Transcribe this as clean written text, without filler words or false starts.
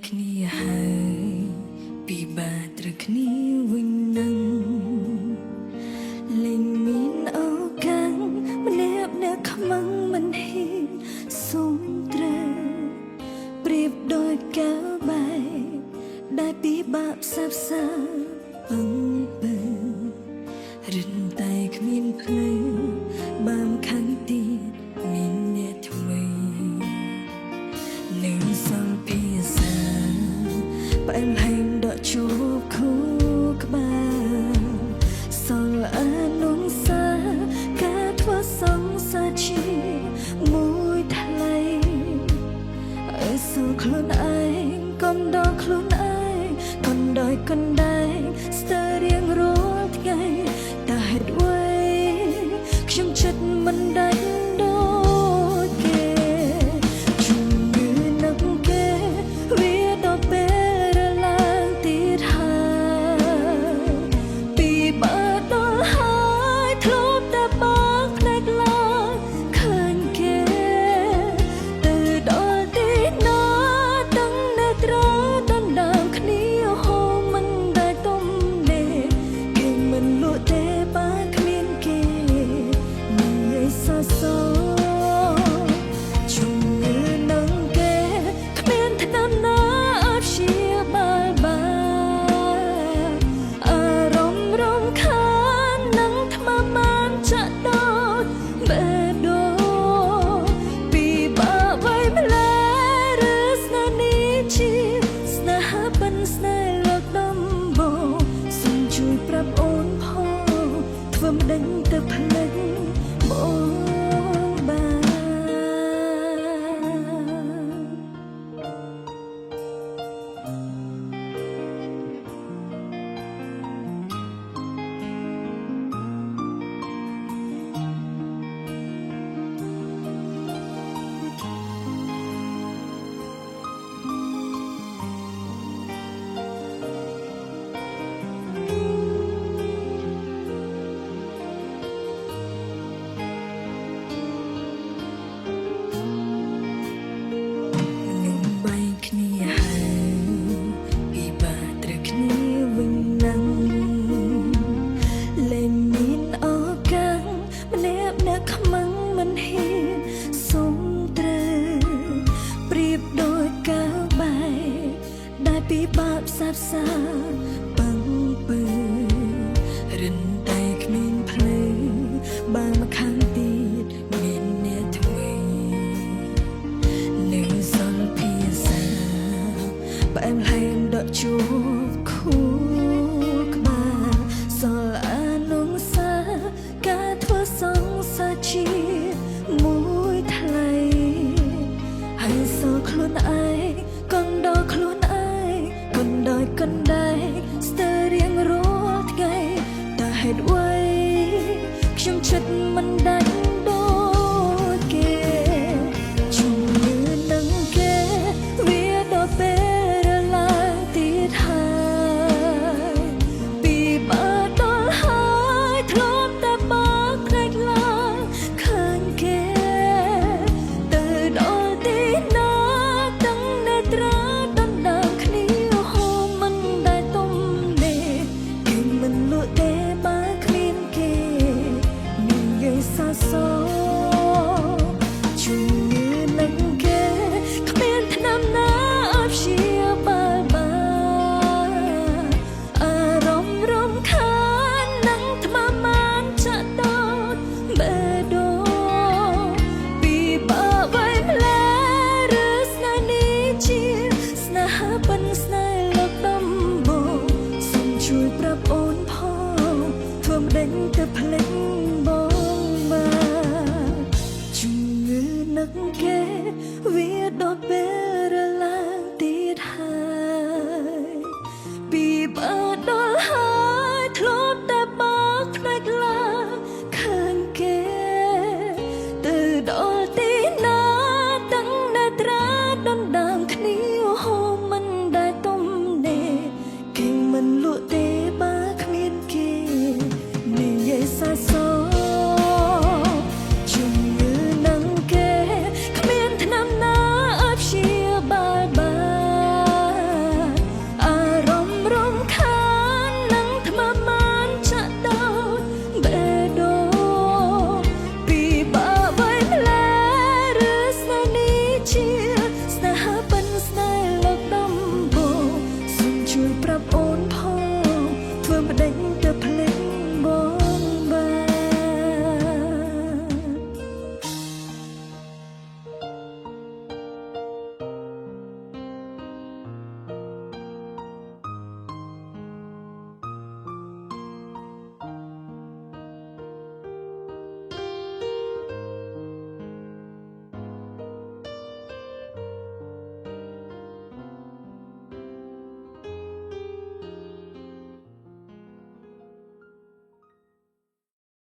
គ្នាហើយពីបាត្រគ្នាវិញនឹងលេងមានអូកាំងម្នាក់អ្នកខ្មាំងមិនហ៊ានសុំត្រូវប្រៀបដូចកៅបែកដែលពីបាក់សាប់សាពឹងពើរិនតែគ្មានភ្លឺបាំខាងទៀតមានអ្នកថ្មីនឹងសល់ភាសាផ្អែមហែងដកជួបខួរក្បាលសល់អនុសាការធ្វើសង្សារជាមួយថ្លៃឲ្យសល់ខ្លួនឯងកុំដល់ខ្លួនឯងកុំដោយកុំដែងស្ទើររៀងរាល់ថ្ងៃតែហេតុអ្វីខ្ញុំចិត្តមិនដាច់ដូចគេជំងឺនឹកគេវាដល់ពេលរឡើងទៀតហើយពីបើដល់ហើយធ្លាប់តែបើកភ្នែកឡើងឃើញគេទៅដល់ទីណាដឹងនៅត្រូវដណ្ដើមគ្នាហូរមិនដែលទំនេរគេមិនលក់ទេបើគ្មានគេនិយាយសសជំងឺនឹងគេគ្មានថ្នាំណាអាចព្យាបាលបានអារម្មណ៍រំខាននឹងថ្មបានចាក់ដូចបេះដូងពីបាក់ໄວម្ល៉េះឬស្នេហ៍នេះជាស្នេហាប៉ិនស្នេហ៍លោកដំបងសូមជួយប្រាប់អូនផងធ្វើមិនដេញទៅភ្លេចបងបាន នឹងបែកគ្នាហើយពីបាត្រគ្នាវិញនឹងលែងមានឱកាសម្នាក់អ្នកខ្មាំងមិនហ៊ានសុំត្រូវប្រៀបដូចកៅបែកដែលពីបាក់សាប់សាពឹងពើរិនតែគ្មានភ្លឺបើមកខាងទៀតមានអ្នកថ្មីនឹងសល់ភាសាផ្អែមហែងដកជួបខួរក្បាលសល់អនុសាការធ្វើសង្សារជាមួយថ្លៃហើយសល់ខ្លួនឯងកុំដល់ខ្លួនឯងកុំដោយកុំដែងស្ទើររៀងរាល់ថ្ងៃតែហេតុអ្វីខ្ញុំចិត្តមិនដាច់ដូ